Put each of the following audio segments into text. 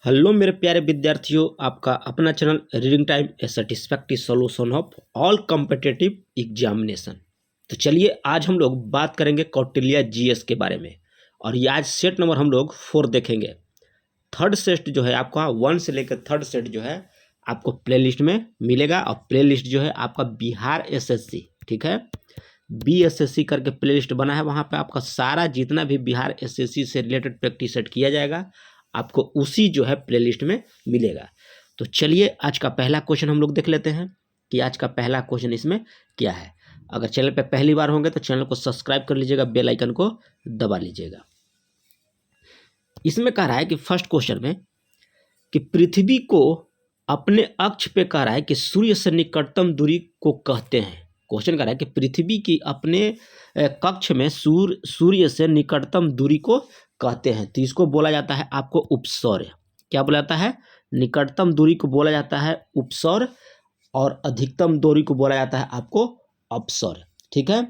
Hello मेरे प्यारे विद्यार्थियों, आपका अपना channel reading time A satisfactory solution of all competitive examination. तो चलिए आज हम लोग बात करेंगे कौटिल्य जीएस के बारे में। और ये आज सेट नंबर हम लोग 4 देखेंगे। थर्ड सेट जो है आपका 1 से लेकर थर्ड सेट जो है आपको प्लेलिस्ट में मिलेगा। और प्लेलिस्ट जो है आपका बिहार एसएससी, ठीक है, बीएसएससी करके प्लेलिस्ट बना है। वहाँ पे आपका सारा जितना भी बिहार एसएससी से रिलेटेड प्रैक्टिस सेट किया जाएगा आपको उसी जो है प्लेलिस्ट में मिलेगा। तो चलिए आज का पहला क्वेश्चन हम लोग देख लेते हैं कि आज का पहला क्वेश्चन इसमें क्या है। अगर चैनल पे पहली बार होंगे तो चैनल को सब्सक्राइब कर लीजिएगा, बेल आइकन को दबा लीजिएगा। इसमें कह रहा है कि फर्स्ट क्वेश्चन में कि पृथ्वी को अपने अक्ष पे कह रहा है कि सूर्य से निकटतम दूरी को कहते हैं। क्वेश्चन कह रहा है कि पृथ्वी की अपने कक्ष में सूर्य से निकटतम दूरी को कहते हैं। तो इसको बोला जाता है आपको उपसौर्य। क्या बोला जाता है? निकटतम दूरी को बोला जाता है उपसौर्य और अधिकतम दूरी को बोला जाता है आपको अपसौर्य, ठीक है।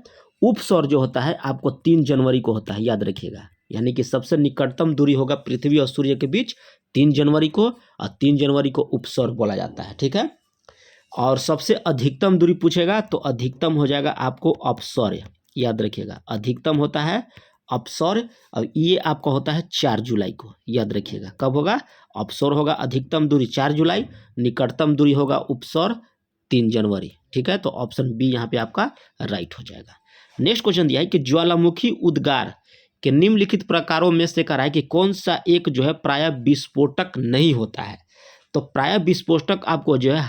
उपसौर्य जो होता है आपको 3 जनवरी को होता है, याद रखिएगा। यानी कि सबसे निकटतम दूरी होगा पृथ्वी और सूर्य के बीच 3 जनवरी को, और 3 जनवरी को उपसौर्य बोला जाता है, ठीक है। और सबसे अधिकतम दूरी पूछेगा तो अधिकतम हो जाएगा आपको अपसौर्य, याद रखिएगा। अधिकतम होता है अपसौर्य और ये आपका होता है 4 जुलाई को, याद रखिएगा। कब होगा? अपसौर्य होगा अधिकतम दूरी 4 जुलाई, निकटतम दूरी होगा उपसौर्य 3 जनवरी, ठीक है। तो ऑप्शन बी यहाँ पे आपका राइट हो जाएगा। नेक्स्ट क्वेश्चन दिया है कि ज्वालामुखी उद्गार के निम्नलिखित प्रकारों में से कह रहा है कि कौन सा एक जो है प्राय विस्फोटक नहीं होता है। तो प्राय विस्फोटक आपको जो है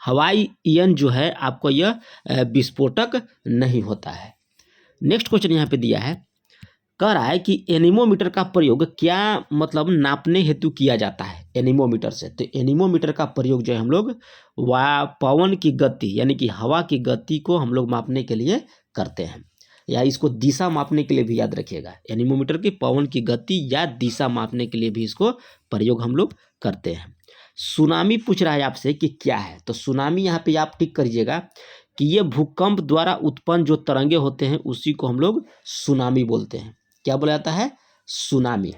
हवाई यान जो है आपको यह विस्फोटक नहीं होता है। नेक्स्ट क्वेश्चन यहाँ पे दिया है, कह रहा है कि एनीमोमीटर का प्रयोग क्या मतलब नापने हेतु किया जाता है एनीमोमीटर से। तो एनीमोमीटर का प्रयोग जो है हम लोग पवन की गति यानी कि हवा की गति को हम लोग मापने के लिए करते हैं, या इसको दिशा मापने के लिए भी याद रखिएगा। एनीमोमीटर की पवन की गति या दिशा मापने के लिए भी इसको प्रयोग हम लोग करते हैं। सुनामी पूछ रहा है आपसे कि क्या है। तो सुनामी यहाँ पे आप टिक करिएगा कि ये भूकंप द्वारा उत्पन्न जो तरंगे होते हैं उसी को हम लोग सुनामी बोलते हैं। क्या बोला जाता है? सुनामी।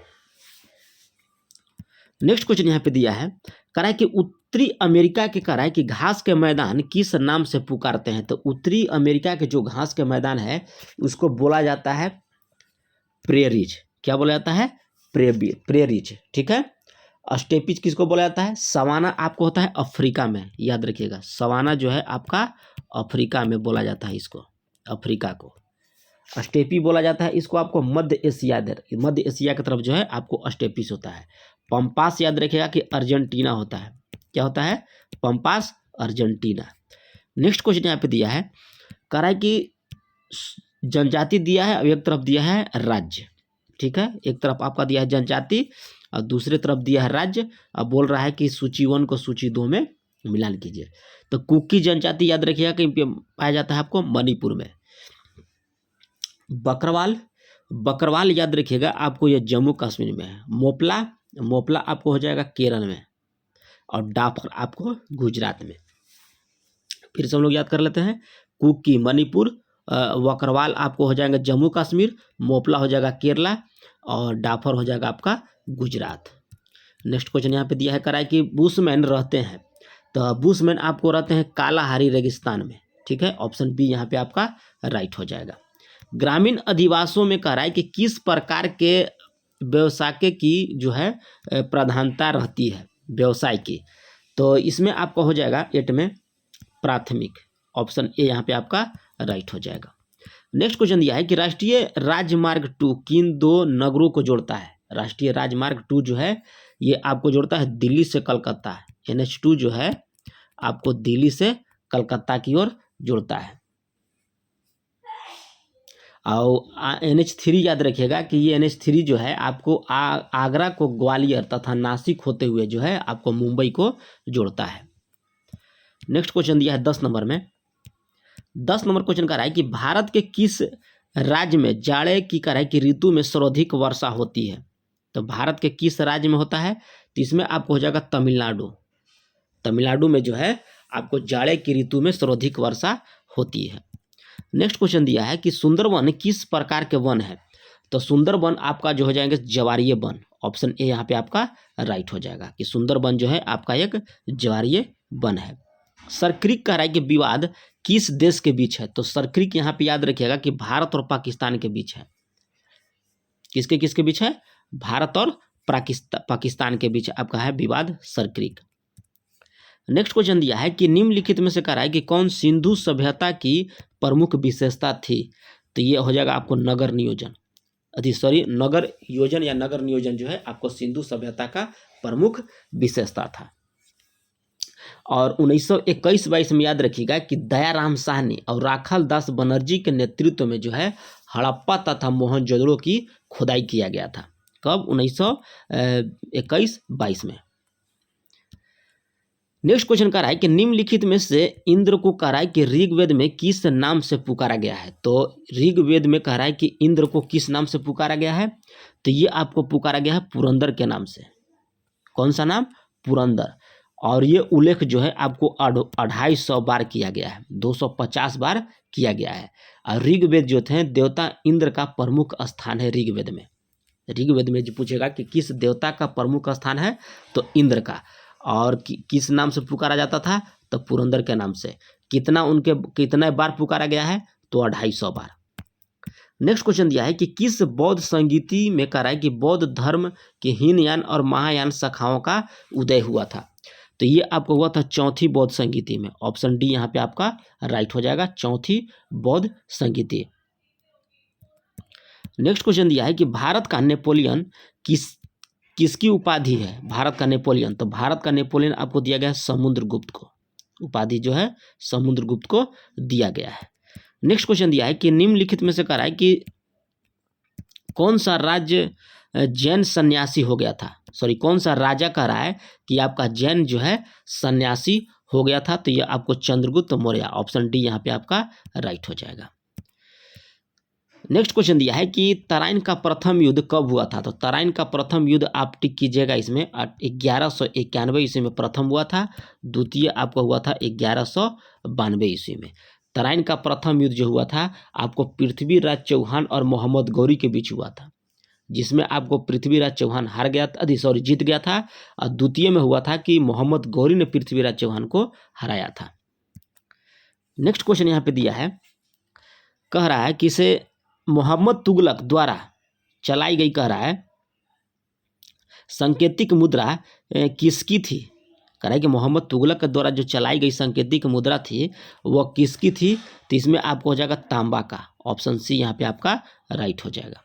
नेक्स्ट क्वेश्चन यहाँ पे दिया है, कह रहा है कि उत्तरी अमेरिका के कह रहा है कि घास के मैदान किस नाम से पुकारते हैं। तो उत्तरी अमेरिका के जो घास के मैदान है उसको बोला जाता है प्रेरीज। क्या बोला जाता है? प्रेरीज, ठीक है। स्टेपिज किसको बोला जाता है? सवाना आपको होता है अफ्रीका में, याद रखिएगा। सवाना जो है आपका अफ्रीका में बोला जाता है, इसको अफ्रीका को। स्टेपी बोला जाता है इसको आपको मध्य एशिया की तरफ जो है आपको स्टेपिस होता है। पंपास याद रखिएगा कि अर्जेंटीना होता है। क्या होता है? Pampas Argentina. नेक्स्ट क्वेश्चन यहाँ पे दिया है, कह रहा है कि जनजाति दिया है और एक तरफ दिया है राज्य, ठीक है। एक तरफ आपका दिया है जनजाति और दूसरे तरफ दिया है राज्य। अब बोल रहा है कि सूची 1 को सूची 2 में मिलान कीजिए। तो कुकी जनजाति याद रखिएगा कि पाया जाता है आपको मणिपुर में। बकरवाल याद रखिएगा आपको ये जम्मू कश्मीर में है। मोपला आपको हो जाएगा केरल में, और डाफर आपको गुजरात में। फिर से हम लोग याद कर लेते हैं, कुकी मणिपुर, बकरवाल आपको हो जाएगा जम्मू कश्मीर, मोपला हो जाएगा केरला और डाफर हो जाएगा आपका गुजरात। नेक्स्ट क्वेश्चन यहाँ पे दिया है, कराए कि बुशमैन रहते हैं। तो बुशमैन आपको रहते हैं कालाहारी रेगिस्तान में, ठीक है। ऑप्शन बी यहाँ पे आपका राइट हो जाएगा। ग्रामीण अधिवासों में कह रहा है कि किस प्रकार के व्यवसाय की जो है प्रधानता रहती है व्यवसाय की। तो इसमें आपका हो जाएगा 8 में प्राथमिक। ऑप्शन ए यहाँ पे आपका राइट हो जाएगा। नेक्स्ट क्वेश्चन दिया है कि राष्ट्रीय राजमार्ग 2 किन 2 नगरों को जोड़ता है। राष्ट्रीय राजमार्ग 2 जो है ये आपको जोड़ता है दिल्ली से कलकत्ता। NH2 जो है आपको दिल्ली से कलकत्ता की ओर जोड़ता है। और NH3 याद रखिएगा कि ये NH3 जो है आपको आगरा को ग्वालियर तथा नासिक होते हुए जो है आपको मुंबई को जोड़ता है। नेक्स्ट क्वेश्चन दिया है 10 नंबर में। 10 नंबर क्वेश्चन कह रहा है कि भारत के किस राज्य में जाड़े की कह रहा है कि ऋतु में सर्वाधिक वर्षा होती है। तो भारत के किस राज्य में होता है? तो इसमें आपको हो जाएगा तमिलनाडु में जो है आपको जाड़े की ऋतु में सर्वाधिक वर्षा होती है। नेक्स्ट क्वेश्चन दिया है कि सुंदरवन किस प्रकार के वन है। तो सुंदरवन आपका जो हो जाएंगे जवारीय वन। ऑप्शन ए यहाँ पे आपका राइट हो जाएगा कि सुंदरबन जो है आपका एक ज्वारीय वन है। सरक्रिक कह रहा है कि विवाद किस देश के बीच है, तो सरक्रिक यहाँ पे याद रखिएगा कि भारत और पाकिस्तान के बीच है। किसके किसके बीच है? भारत और पाकिस्तान के बीच आपका है विवाद सरक्रिक। नेक्स्ट क्वेश्चन दिया है कि निम्नलिखित में से कह रहा है कि कौन सिंधु सभ्यता की प्रमुख विशेषता थी, तो ये हो जाएगा आपको नगर नियोजन, नगर योजन या नगर नियोजन जो है आपको सिंधु सभ्यता का प्रमुख विशेषता था। और 1921-22 में याद रखिएगा कि दयाराम साहनी और राखाल दास बनर्जी के नेतृत्व में जो है हड़प्पा तथा मोहनजोदड़ो की खुदाई किया गया था। कब? 1921-22 में। नेक्स्ट क्वेश्चन कह रहा है कि निम्नलिखित में से इंद्र को कह रहा है कि ऋग्वेद में किस नाम से पुकारा गया है, तो ऋग्वेद में कह रहा है कि इंद्र को किस नाम से पुकारा गया है, तो ये आपको पुकारा गया है पुरंदर के नाम से। कौन सा नाम? पुरंदर। और ये उल्लेख जो है आपको 250 बार किया गया है, 250 बार किया गया है। और ऋग्वेद जो थे देवता इंद्र का प्रमुख स्थान है ऋग्वेद में। ऋग्वेद में जो पूछेगा कि किस देवता का प्रमुख स्थान है, तो इंद्र का। और किस नाम से पुकारा जाता था, तो पुरंदर के नाम से। कितने बार पुकारा गया है, तो 250 बार। नेक्स्ट क्वेश्चन दिया है कि किस बौद्ध संगीति में कह रहा है कि बौद्ध धर्म के हीनयान और महायान शाखाओं का उदय हुआ था, तो ये आपको हुआ था चौथी बौद्ध संगीति में। ऑप्शन डी यहाँ पे आपका राइट हो जाएगा, चौथी बौद्ध संगीति। नेक्स्ट क्वेश्चन दिया है कि भारत का नेपोलियन किसकी उपाधि है? भारत का नेपोलियन, तो भारत का नेपोलियन आपको दिया गया है समुद्रगुप्त को। उपाधि जो है समुद्रगुप्त को दिया गया है। नेक्स्ट क्वेश्चन दिया है कि निम्नलिखित में से कह रहा है कि कौन सा राज्य जैन सन्यासी हो गया था, कौन सा राजा कह रहा है कि आपका जैन जो है सन्यासी हो गया था, तो ये आपको चंद्रगुप्त मौर्य। ऑप्शन डी यहाँ पे आपका राइट हो जाएगा। नेक्स्ट क्वेश्चन दिया है कि तराइन का प्रथम युद्ध कब हुआ था, तो तराइन का प्रथम युद्ध आप टिक कीजिएगा इसमें 1191 ईस्वी में प्रथम हुआ था। द्वितीय आपको हुआ था 1192 ईस्वी में। तराइन का प्रथम युद्ध जो हुआ था आपको पृथ्वीराज चौहान और मोहम्मद गौरी के बीच हुआ था, जिसमें आपको पृथ्वीराज चौहान जीत गया था। और द्वितीय में हुआ था कि मोहम्मद गौरी ने पृथ्वीराज चौहान को हराया था। नेक्स्ट क्वेश्चन यहाँ पे दिया है, कह रहा है कि इसे मोहम्मद तुगलक द्वारा चलाई गई, कह रहा है सांकेतिक मुद्रा किसकी थी। कह रहा है कि मोहम्मद तुगलक के द्वारा जो चलाई गई सांकेतिक मुद्रा थी वह किसकी थी, तो इसमें आपको हो जाएगा तांबा का। ऑप्शन सी यहाँ पे आपका राइट हो जाएगा।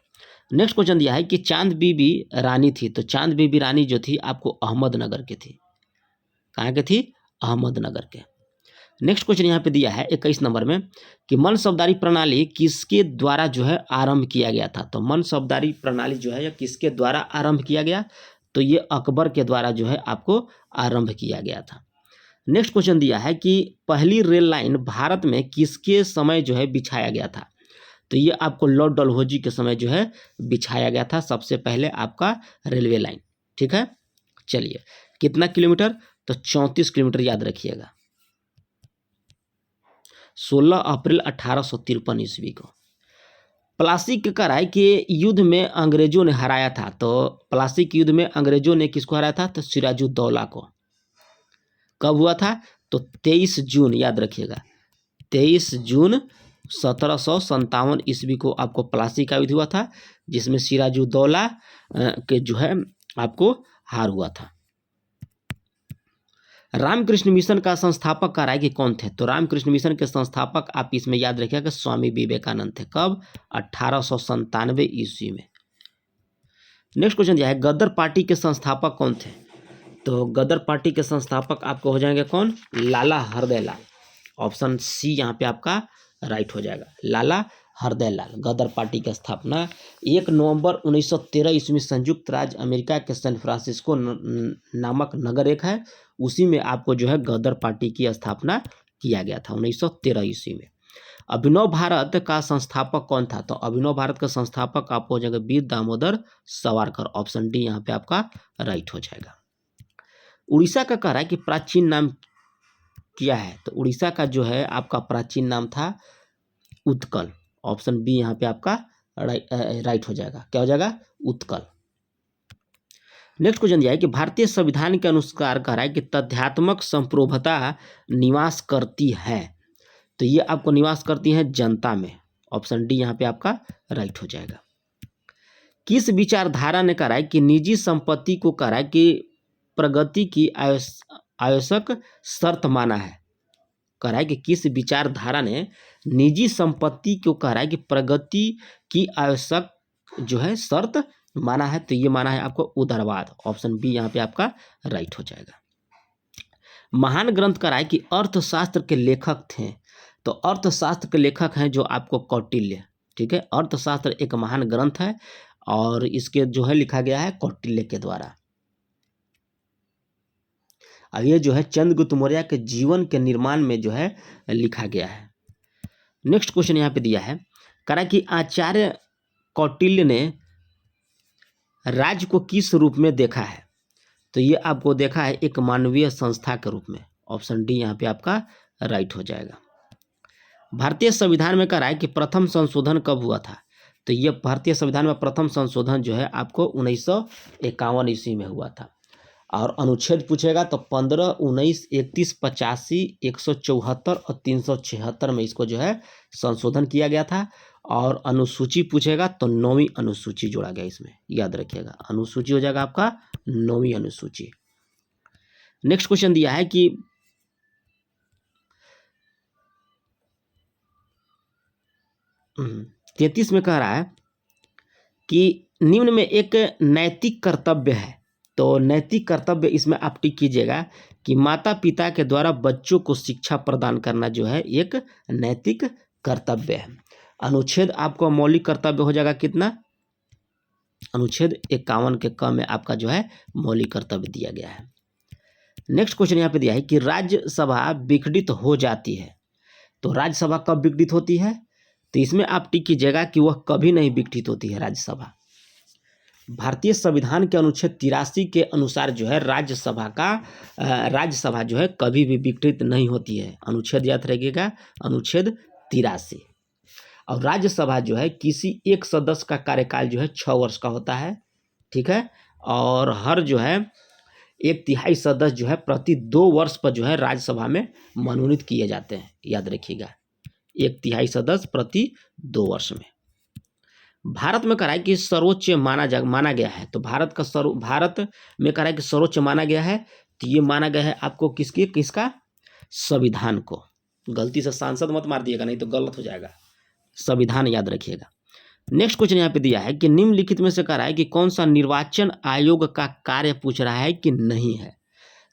नेक्स्ट क्वेश्चन दिया है कि चांद बीबी रानी थी, तो चांद बीबी रानी जो थी आपको अहमदनगर की थी। कहाँ के थी? अहमदनगर के। नेक्स्ट क्वेश्चन यहाँ पे दिया है 21 नंबर में कि मनसबदारी प्रणाली किसके द्वारा जो है आरंभ किया गया था, तो मनसबदारी प्रणाली जो है यह किसके द्वारा आरंभ किया गया, तो ये अकबर के द्वारा जो है आपको आरंभ किया गया था। नेक्स्ट क्वेश्चन दिया है कि पहली रेल लाइन भारत में किसके समय जो है बिछाया गया था, तो ये आपको लॉर्ड डलहौजी के समय जो है बिछाया गया था सबसे पहले आपका रेलवे लाइन। ठीक है, चलिए कितना किलोमीटर, तो 34 किलोमीटर याद रखिएगा। 16 अप्रैल 1853 ईस्वी को। प्लासी के कह रहा है कि युद्ध में अंग्रेजों ने हराया था, तो प्लासी के युद्ध में अंग्रेजों ने किसको हराया था, तो सिराजुद्दौला को। कब हुआ था, तो 23 जून याद रखिएगा, 23 जून 1757 ईस्वी को आपको प्लासी का युद्ध हुआ था, जिसमें सिराजुद्दौला के जो है आपको हार हुआ था। रामकृष्ण मिशन का संस्थापक कह रहा है कि कौन थे, तो रामकृष्ण मिशन के संस्थापक आप इसमें याद रखिएगा कि स्वामी विवेकानंद थे। कब? 1897 ईस्वी में। नेक्स्ट क्वेश्चन दिया है गदर पार्टी के संस्थापक कौन थे, तो गदर पार्टी के संस्थापक आपको हो जाएंगे कौन? लाला हरदयाल। ऑप्शन सी यहाँ पे आपका राइट हो जाएगा, लाला हरदयाल। गदर पार्टी की स्थापना 1 नवंबर 1913 ईस्वी में संयुक्त राज्य अमेरिका के सैन फ्रांसिस्को नामक नगर एक है, उसी में आपको जो है गदर पार्टी की स्थापना किया गया था 1913 ईस्वी में। अभिनव भारत का संस्थापक कौन था, तो अभिनव भारत का संस्थापक आपको हो जाएगा वीर दामोदर सावरकर। ऑप्शन डी यहाँ पे आपका राइट हो जाएगा। उड़ीसा का कह रहा है कि प्राचीन नाम क्या है, तो उड़ीसा का जो है आपका प्राचीन नाम था उत्कल। ऑप्शन बी यहाँ पे आपका राइट हो जाएगा। क्या हो जाएगा? उत्कल। नेक्स्ट क्वेश्चन दिया है कि भारतीय संविधान के अनुसार कह रहा है कि तथ्यात्मक संप्रभुता निवास करती है, तो ये आपको निवास करती है जनता में। ऑप्शन डी यहाँ पे आपका राइट हो जाएगा। किस विचारधारा ने कहा है कि निजी संपत्ति को कहा है कि प्रगति की आवश्यक शर्त माना है? कह रहा है कि किस विचारधारा ने निजी संपत्ति को कह रहा है कि प्रगति की आवश्यक जो है शर्त माना है? तो ये माना है आपको उदारवाद। ऑप्शन बी यहाँ पे आपका राइट हो जाएगा। महान ग्रंथ कह रहा है कि अर्थशास्त्र के लेखक थे, तो अर्थशास्त्र के लेखक हैं जो आपको कौटिल्य। ठीक है, अर्थशास्त्र एक महान ग्रंथ है और इसके जो है लिखा गया है कौटिल्य के द्वारा। अब ये जो है चंद्रगुप्त मौर्य के जीवन के निर्माण में जो है लिखा गया है। नेक्स्ट क्वेश्चन यहाँ पे दिया है, कह रहा है कि आचार्य कौटिल्य ने राज्य को किस रूप में देखा है? तो ये आपको देखा है एक मानवीय संस्था के रूप में। ऑप्शन डी यहाँ पे आपका राइट हो जाएगा। भारतीय संविधान में कह रहा है कि प्रथम संशोधन कब हुआ था? तो ये भारतीय संविधान में प्रथम संशोधन जो है आपको 1951 ईस्वी में हुआ था। और अनुच्छेद पूछेगा तो 15, 19, 31, 85, 174 और 376 में इसको जो है संशोधन किया गया था। और अनुसूची पूछेगा तो 9वीं अनुसूची जोड़ा गया इसमें, याद रखिएगा। अनुसूची हो जाएगा आपका 9वीं अनुसूची। नेक्स्ट क्वेश्चन दिया है कि 33 में कह रहा है कि निम्न में एक नैतिक कर्तव्य है, तो नैतिक कर्तव्य इसमें आप टिक कीजिएगा कि माता पिता के द्वारा बच्चों को शिक्षा प्रदान करना जो है एक नैतिक कर्तव्य है। अनुच्छेद आपको मौलिक कर्तव्य हो जाएगा कितना? अनुच्छेद 51 के क में आपका जो है मौलिक कर्तव्य दिया गया है। नेक्स्ट क्वेश्चन यहाँ पे दिया है कि राज्यसभा विघटित हो जाती है, तो राज्यसभा कब विघटित होती है? तो इसमें आप टिक कीजिएगा कि वह कभी नहीं विघटित होती है राज्यसभा। भारतीय संविधान के अनुच्छेद 83 के अनुसार जो है राज्यसभा जो है कभी भी विघटित नहीं होती है। अनुच्छेद याद रखिएगा, अनुच्छेद 83। और राज्यसभा जो है किसी एक सदस्य का कार्यकाल जो है 6 वर्ष का होता है। ठीक है, और हर जो है 1/3 सदस्य जो है प्रति 2 वर्ष पर जो है राज्यसभा में मनोनीत किए जाते हैं, याद रखिएगा। 1/3 सदस्य प्रति 2 वर्ष में। भारत में कहा है कि सर्वोच्च माना गया है, तो भारत में कहा है कि सर्वोच्च माना गया है, तो ये माना गया है आपको किसका? संविधान को। गलती से सांसद मत मार दिएगा, नहीं तो गलत हो जाएगा। संविधान याद रखिएगा। नेक्स्ट क्वेश्चन यहाँ पे दिया है कि निम्नलिखित में से कह रहा है कि कौन सा निर्वाचन आयोग का कार्य पूछ रहा है कि नहीं है?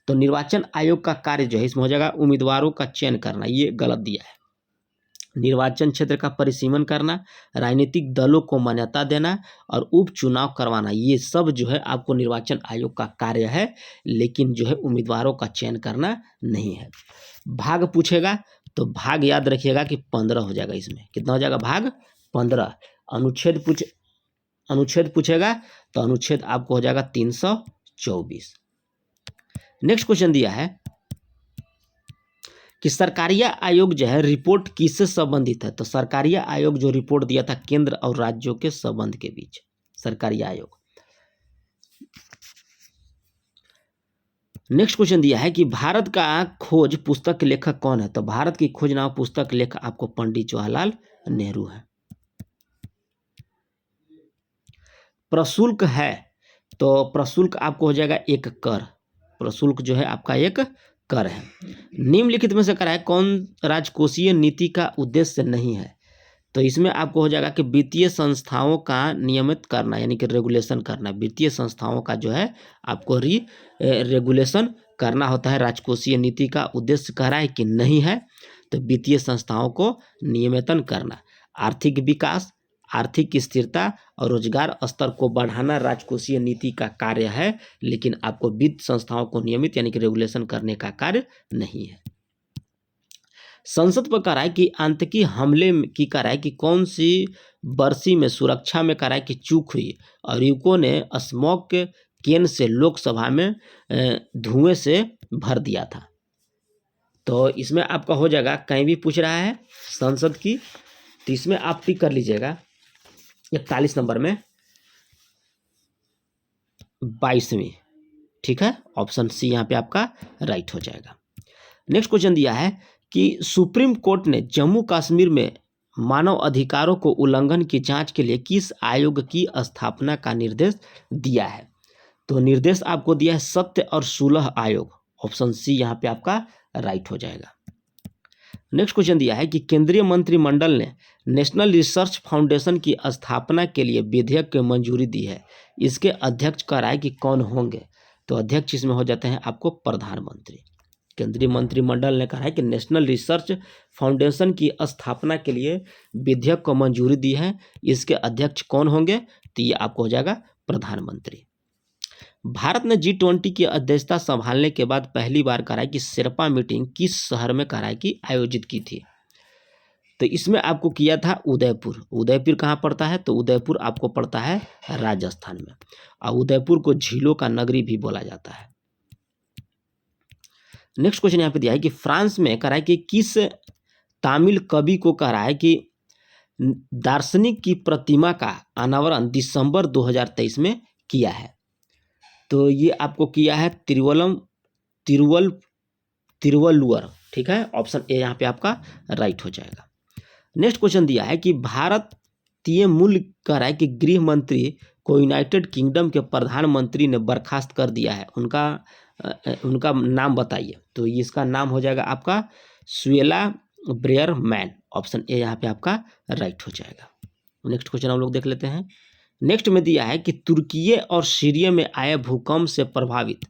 तो निर्वाचन आयोग का कार्य जो है इसमें हो जाएगा उम्मीदवारों का चयन करना, ये गलत दिया है। निर्वाचन क्षेत्र का परिसीमन करना, राजनीतिक दलों को मान्यता देना और उपचुनाव करवाना, ये सब जो है आपको निर्वाचन आयोग का कार्य है, लेकिन जो है उम्मीदवारों का चयन करना नहीं है। भाग पूछेगा तो भाग याद रखिएगा कि 15 हो जाएगा। इसमें कितना हो जाएगा? भाग 15। अनुच्छेद पूछेगा तो अनुच्छेद आपको हो जाएगा 324। नेक्स्ट क्वेश्चन दिया है कि सरकारिया आयोग जो है रिपोर्ट किससे संबंधित है? तो सरकारिया आयोग जो रिपोर्ट दिया था केंद्र और राज्यों के संबंध के बीच, सरकारिया आयोग। नेक्स्ट क्वेश्चन दिया है कि भारत का खोज पुस्तक के लेखक कौन है? तो भारत की खोज नाम पुस्तक लेखक आपको पंडित जवाहरलाल नेहरू है। प्रशुल्क है, तो प्रशुल्क आपको हो जाएगा एक कर। प्रशुल्क जो है आपका एक कर है। निम्नलिखित में से कह रहा है कौन राजकोषीय नीति का उद्देश्य नहीं है? तो इसमें आपको हो जाएगा कि वित्तीय संस्थाओं का नियमित करना, यानी कि रेगुलेशन करना। वित्तीय संस्थाओं का जो है आपको रेगुलेशन करना होता है। राजकोषीय नीति का उद्देश्य कह रहा है कि नहीं है, तो वित्तीय संस्थाओं को नियमितन करना। आर्थिक विकास, आर्थिक स्थिरता और रोजगार स्तर को बढ़ाना राजकोषीय नीति का कार्य है, लेकिन आपको वित्त संस्थाओं को नियमित यानी कि रेगुलेशन करने का कार्य नहीं है। संसद पर कह रहा है कि आतंकी हमले की कह रहा है कि कौन सी बरसी में सुरक्षा में कह रहा है कि चूक हुई और युवकों ने स्मोक केन से लोकसभा में धुएं से भर दिया था। तो इसमें आपका हो जाएगा, कहीं भी पूछ रहा है संसद की, तो इसमें आप टिक कर लीजिएगा 41 नंबर में 22वीं। ठीक है, ऑप्शन सी यहाँ पे आपका राइट हो जाएगा। नेक्स्ट क्वेश्चन दिया है कि सुप्रीम कोर्ट ने जम्मू कश्मीर में मानव अधिकारों को उल्लंघन की जांच के लिए किस आयोग की स्थापना का निर्देश दिया है? तो निर्देश आपको दिया है सत्य और सुलह आयोग। ऑप्शन सी यहाँ पे आपका राइट हो जाएगा। नेक्स्ट क्वेश्चन दिया है कि केंद्रीय मंत्रिमंडल ने नेशनल रिसर्च फाउंडेशन की स्थापना के लिए विधेयक को मंजूरी दी है। इसके अध्यक्ष का राय कि कौन होंगे? तो अध्यक्ष इसमें हो जाते हैं आपको प्रधानमंत्री। केंद्रीय मंत्रिमंडल ने कहा है कि नेशनल रिसर्च फाउंडेशन की स्थापना के लिए विधेयक को मंजूरी दी है। इसके अध्यक्ष कौन होंगे? तो ये आपको हो जाएगा प्रधानमंत्री। भारत ने G20 की अध्यक्षता संभालने के बाद पहली बार कराई कि शेरपा मीटिंग किस शहर में कराई की आयोजित की थी? तो इसमें आपको किया था उदयपुर। उदयपुर कहाँ पड़ता है? तो उदयपुर आपको पड़ता है राजस्थान में, और उदयपुर को झीलों का नगरी भी बोला जाता है। नेक्स्ट क्वेश्चन यहाँ पे दिया है कि फ्रांस में कराई कि किस तमिल कवि को कराई कि दार्शनिक की प्रतिमा का अनावरण दिसंबर 2023 में किया है? तो ये आपको किया है तिरुवल्लुवर। ठीक है, ऑप्शन ए यहाँ पे आपका राइट हो जाएगा। नेक्स्ट क्वेश्चन दिया है कि भारतीय मूल कर है कि गृह मंत्री को यूनाइटेड किंगडम के प्रधानमंत्री ने बर्खास्त कर दिया है, उनका नाम बताइए। तो इसका नाम हो जाएगा आपका सुएला ब्रेयरमैन। ऑप्शन ए यहाँ पे आपका राइट हो जाएगा। नेक्स्ट क्वेश्चन हम लोग देख लेते हैं। नेक्स्ट में दिया है कि तुर्की और सीरिया में आए भूकंप से प्रभावित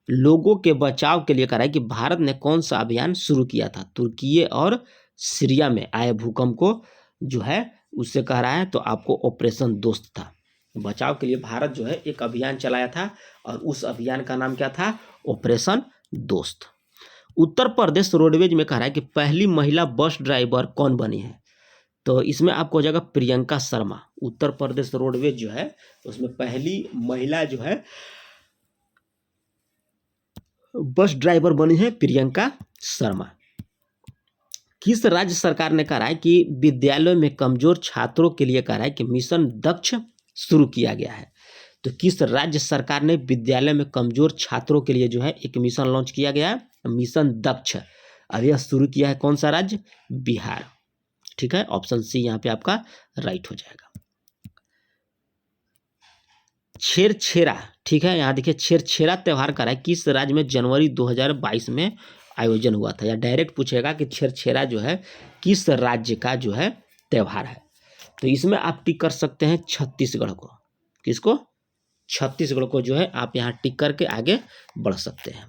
लोगों के बचाव के लिए कहा है कि भारत ने कौन सा अभियान शुरू किया था? तुर्की और सीरिया में आए भूकंप को जो है उससे कह रहा है, तो आपको ऑपरेशन दोस्त था। बचाव के लिए भारत जो है एक अभियान चलाया था, और उस अभियान का नाम क्या था? ऑपरेशन दोस्त। उत्तर प्रदेश रोडवेज में कह रहा है कि पहली महिला बस ड्राइवर कौन बनी है? तो इसमें आपको हो जाएगा प्रियंका शर्मा। उत्तर प्रदेश रोडवेज जो है उसमें पहली महिला जो है बस ड्राइवर बनी है प्रियंका शर्मा। किस राज्य सरकार ने कहा है कि विद्यालयों में कमजोर छात्रों के लिए कहा है कि मिशन दक्ष शुरू किया गया है? तो किस राज्य सरकार ने विद्यालय में कमजोर छात्रों के लिए जो है एक मिशन लॉन्च किया गया है? मिशन दक्ष। अब यह शुरू किया है कौन सा राज्य? बिहार। ठीक है, ऑप्शन सी यहाँ पे आपका राइट हो जाएगा। छेरछेरा, ठीक है, यहाँ देखिए छेरछेरा त्योहार का है किस राज्य में जनवरी 2022 में आयोजन हुआ था? या डायरेक्ट पूछेगा कि छेरछेरा जो है किस राज्य का जो है त्योहार है? तो इसमें आप टिक कर सकते हैं छत्तीसगढ़ को। किसको? छत्तीसगढ़ को जो है आप यहाँ टिक करके आगे बढ़ सकते हैं।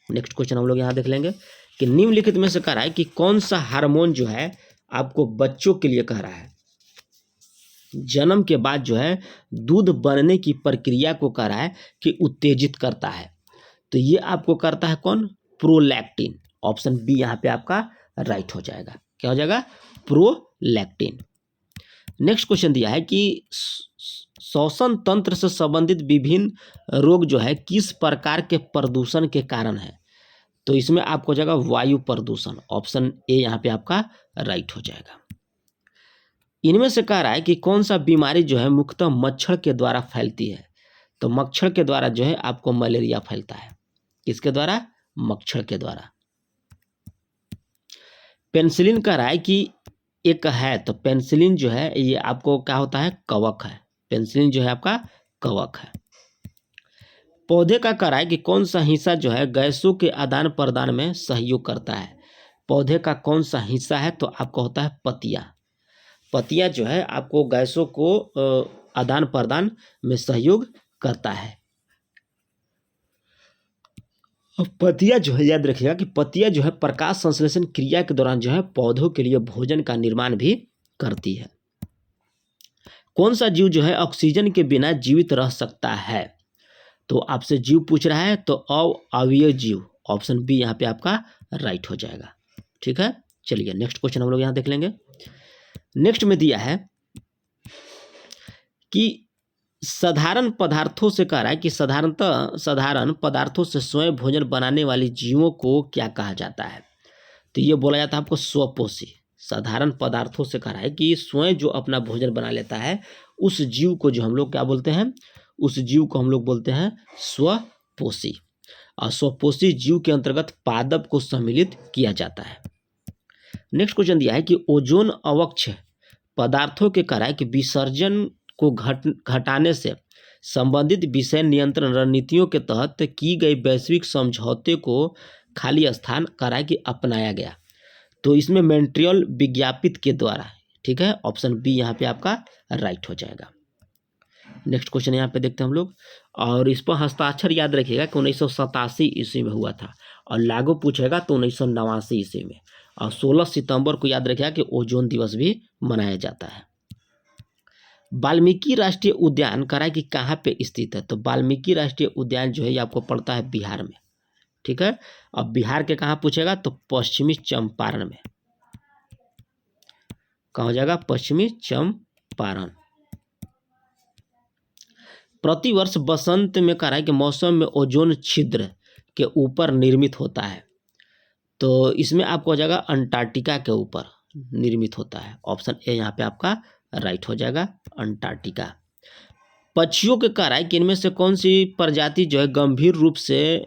नेक्स्ट क्वेश्चन हम लोग यहाँ देख लेंगे कि निम्नलिखित में से कह रहा है कि कौन सा हार्मोन जो है आपको बच्चों के लिए कह रहा है जन्म के बाद जो है दूध बनने की प्रक्रिया को कह रहा है कि उत्तेजित करता है? तो ये आपको करता है कौन? प्रोलैक्टिन। ऑप्शन बी यहाँ पे आपका राइट हो जाएगा। क्या हो जाएगा? प्रोलैक्टिन। नेक्स्ट क्वेश्चन दिया है कि श्वसन तंत्र से संबंधित विभिन्न रोग जो है किस प्रकार के प्रदूषण के कारण है? तो इसमें आपको हो जाएगा वायु प्रदूषण। ऑप्शन ए यहाँ पे आपका राइट हो जाएगा। इनमें से कह रहा है कि कौन सा बीमारी जो है मुख्यतः मच्छर के द्वारा फैलती है? तो मच्छर के द्वारा जो है आपको मलेरिया फैलता है। किसके द्वारा? मच्छर के द्वारा। पेनिसिलिन कह रहा है कि एक है, तो पेनिसिलिन जो है ये आपको क्या होता है? कवक है। पेनिसिलिन जो है आपका कवक है। पौधे का कह रहा है कि कौन सा हिस्सा जो है गैसों के आदान प्रदान में सहयोग करता है? पौधे का कौन सा हिस्सा है? तो आपको होता है पतिया। पतिया जो है आपको गैसों को आदान प्रदान में सहयोग करता है। अब पतिया जो है याद रखिएगा कि पतिया जो है प्रकाश संश्लेषण क्रिया के दौरान जो है पौधों के लिए भोजन का निर्माण भी करती है। कौन सा जीव जो है ऑक्सीजन के बिना जीवित रह सकता है? तो आपसे जीव पूछ रहा है, तो अवयवीय जीव। ऑप्शन बी यहाँ पे आपका राइट हो जाएगा। ठीक है, चलिए नेक्स्ट क्वेश्चन हम लोग यहाँ देख लेंगे। नेक्स्ट में दिया है कि साधारण पदार्थों से कह रहा है कि साधारण पदार्थों से स्वयं भोजन बनाने वाले जीवों को क्या कहा जाता है? तो ये बोला जाता है आपको स्वपोषी। साधारण पदार्थों से कह रहा है कि स्वयं जो अपना भोजन बना लेता है उस जीव को जो हम लोग क्या बोलते हैं? उस जीव को हम लोग बोलते हैं स्वपोषी। और स्वपोषी जीव के अंतर्गत पादप को सम्मिलित किया जाता है। नेक्स्ट क्वेश्चन दिया है कि ओजोन अवक्ष पदार्थों के कारण कि विसर्जन को घटाने से संबंधित विषय नियंत्रण रणनीतियों के तहत की गई वैश्विक समझौते को खाली स्थान कराए कि अपनाया गया। तो इसमें मॉन्ट्रियल विज्ञापित के द्वारा, ठीक है, ऑप्शन बी यहाँ पे आपका राइट हो जाएगा। नेक्स्ट क्वेश्चन यहाँ पे देखते हैं हम लोग, और इस पर हस्ताक्षर याद रखिएगा कि 1987 ईस्वी में हुआ था, और लागू पूछेगा तो 1989 ईस्वी में, और 16 सितंबर को याद रखिएगा कि ओजोन दिवस भी मनाया जाता है। वाल्मीकि राष्ट्रीय उद्यान कराए कि कहाँ पे स्थित है। तो वाल्मीकि राष्ट्रीय उद्यान जो है ये आपको पड़ता है बिहार में, ठीक है। अब बिहार के कहाँ पूछेगा तो पश्चिमी चंपारण में। कहाँ हो जाएगा, पश्चिमी चंपारण। प्रतिवर्ष बसंत में कराए के मौसम में ओजोन छिद्र के ऊपर निर्मित होता है। तो इसमें आपको हो जाएगा अंटार्कटिका के ऊपर निर्मित होता है। ऑप्शन ए यहाँ पे आपका राइट हो जाएगा, अंटार्कटिका। पक्षियों के कराए कि इनमें से कौन सी प्रजाति जो है गंभीर रूप से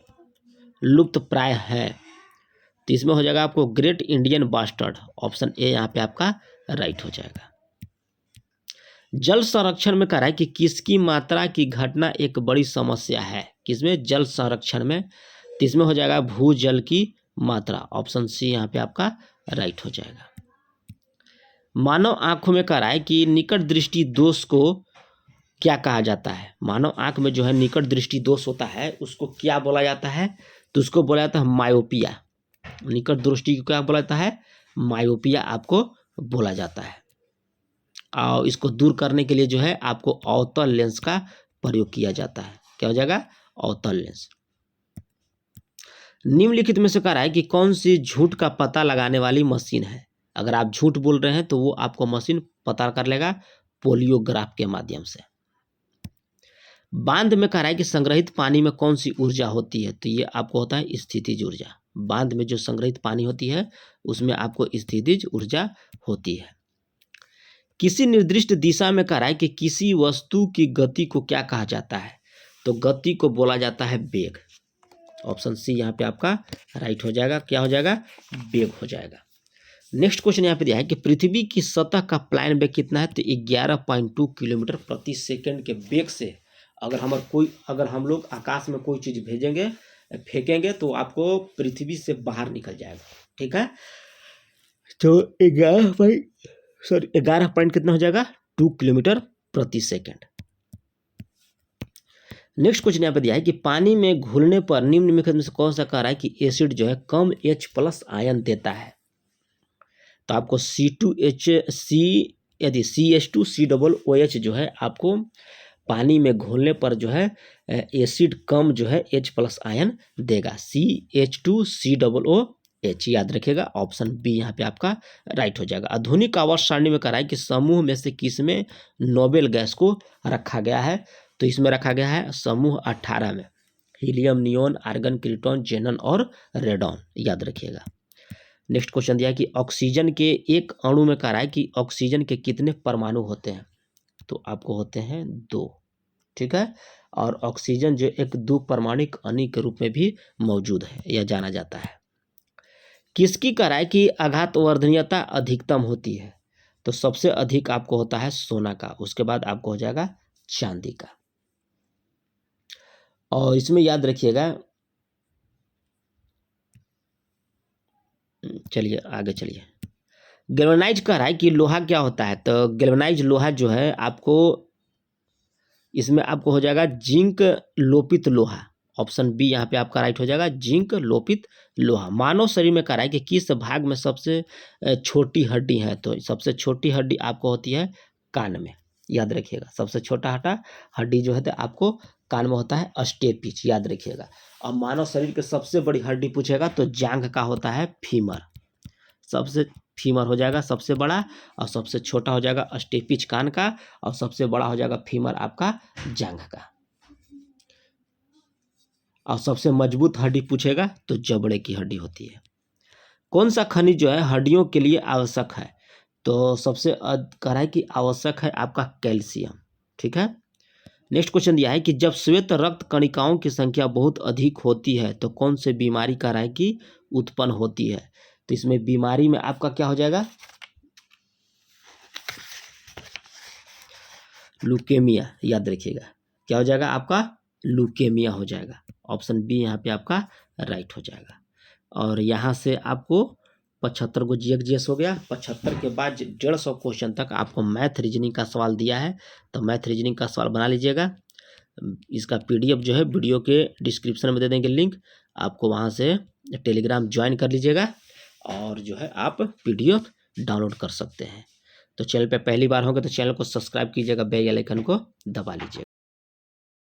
लुप्त प्राय है। तो इसमें हो जाएगा आपको great Indian bustard. Option A यहाँ पे आपका राइट हो जाएगा। जल संरक्षण में कराए कि किसकी मात्रा की घटना एक बड़ी समस्या है। किसमें, जल संरक्षण में। तो इसमें हो जाएगा भूजल की मात्रा। ऑप्शन सी यहाँ पे आपका राइट हो जाएगा। मानव आंखों में कराए कि निकट दृष्टि दोष को क्या कहा जाता है। मानव आंख में जो है निकट दृष्टि दोष होता है उसको क्या बोला जाता है, तो उसको बोला जाता है मायोपिया। निकट दृष्टि को क्या बोला जाता है, मायोपिया आपको बोला जाता है। और इसको दूर करने के लिए जो है आपको अवतल लेंस का प्रयोग किया जाता है। क्या हो जाएगा, अवतल लेंस। निम्नलिखित में से कह रहा है कि कौन सी झूठ का पता लगाने वाली मशीन है। अगर आप झूठ बोल रहे हैं तो वो आपको मशीन पता कर लेगा पोलियोग्राफ के माध्यम से। बांध में कह रहा है कि संग्रहित पानी में कौन सी ऊर्जा होती है। तो ये आपको होता है स्थितिज ऊर्जा। बांध में जो संग्रहित पानी होती है उसमें आपको स्थितिज ऊर्जा होती है। किसी निर्दिष्ट दिशा में कह रहा है कि किसी वस्तु की गति को क्या कहा जाता है। तो गति को बोला जाता है वेग। ऑप्शन सी यहाँ पे आपका राइट हो जाएगा। क्या हो जाएगा, वेग हो जाएगा। नेक्स्ट क्वेश्चन यहाँ पे दिया है कि पृथ्वी की सतह का प्लान वेग कितना है। तो 11.2 किलोमीटर प्रति सेकंड के वेग से अगर हम लोग आकाश में कोई चीज भेजेंगे, फेंकेंगे, तो आपको पृथ्वी से बाहर निकल जाएगा, ठीक है। तो 11 पॉइंट कितना हो जाएगा, 2 किलोमीटर प्रति सेकंड। नेक्स्ट क्वेश्चन यहाँ पे दिया है कि पानी में घुलने पर निम्नलिखित में से कौन सा कह रहा है कि एसिड जो है कम H+ आयन देता है। तो आपको CH2COOH जो है आपको पानी में घोलने पर जो है एसिड कम जो है H+ आयन देगा, CH2COOH। याद रखिएगा, ऑप्शन बी यहाँ पे आपका राइट हो जाएगा। आधुनिक आवर्त सारणी में करा है कि समूह में से किसमें नोबेल गैस को रखा गया है। तो इसमें रखा गया है समूह 18 में, हीलियम, नियोन, आर्गन, क्रिप्टॉन, जेनन और रेडॉन। याद रखिएगा। नेक्स्ट क्वेश्चन दिया है कि ऑक्सीजन के एक अणु में कह रहा है कि ऑक्सीजन के कितने परमाणु होते हैं। तो आपको होते हैं 2, ठीक है। और ऑक्सीजन जो एक 2 परमाणुक अणु के रूप में भी मौजूद है, यह जाना जाता है। किसकी कह रहा है कि आघातवर्धनीयता अधिकतम होती है। तो सबसे अधिक आपको होता है सोना का, उसके बाद आपको हो जाएगा चांदी का। और इसमें याद रखिएगा, चलिए आगे चलिए। गैल्वेनाइज कह रहा है कि लोहा क्या होता है। तो गैल्वेनाइज लोहा जो है आपको इसमें आपको हो जाएगा जिंक लोपित लोहा। ऑप्शन बी यहाँ पे आपका राइट हो जाएगा, जिंक लोपित लोहा। मानव शरीर में कह रहा है कि किस भाग में सबसे छोटी हड्डी है। तो सबसे छोटी हड्डी आपको होती है कान में। याद रखिएगा, सबसे छोटा हड्डी जो है तो आपको कान में होता है अस्टेपिस। याद रखिएगा। और मानव शरीर के सबसे बड़ी हड्डी पूछेगा तो जांघ का होता है फीमर। सबसे फीमर हो जाएगा सबसे बड़ा, और सबसे छोटा हो जाएगा अस्टेपिस कान का, और सबसे बड़ा हो जाएगा फीमर आपका जांघ का। और सबसे मजबूत हड्डी पूछेगा तो जबड़े की हड्डी होती है। कौन सा खनिज जो है हड्डियों के लिए आवश्यक है। तो सबसे कह रहा है कि आवश्यक है आपका कैल्शियम, ठीक है। नेक्स्ट क्वेश्चन दिया है कि जब श्वेत रक्त कणिकाओं की संख्या बहुत अधिक होती है तो कौन से बीमारी कह रहा है कि उत्पन्न होती है। तो इसमें बीमारी में आपका क्या हो जाएगा, लुकेमिया, याद रखिएगा क्या हो जाएगा आपका, लुकेमिया हो जाएगा। ऑप्शन बी यहाँ पे आपका राइट हो जाएगा। और यहाँ से आपको 75 को GS हो गया। 75 के बाद 150 क्वेश्चन तक आपको मैथ रीजनिंग का सवाल दिया है, तो मैथ रीजनिंग का सवाल बना लीजिएगा। इसका PDF जो है वीडियो के डिस्क्रिप्शन में दे देंगे लिंक, आपको वहाँ से टेलीग्राम ज्वाइन कर लीजिएगा और जो है आप PDF डाउनलोड कर सकते हैं। तो चैनल पे पहली बार होंगे तो चैनल को सब्सक्राइब कीजिएगा, बेल आइकन को दबा लीजिएगा।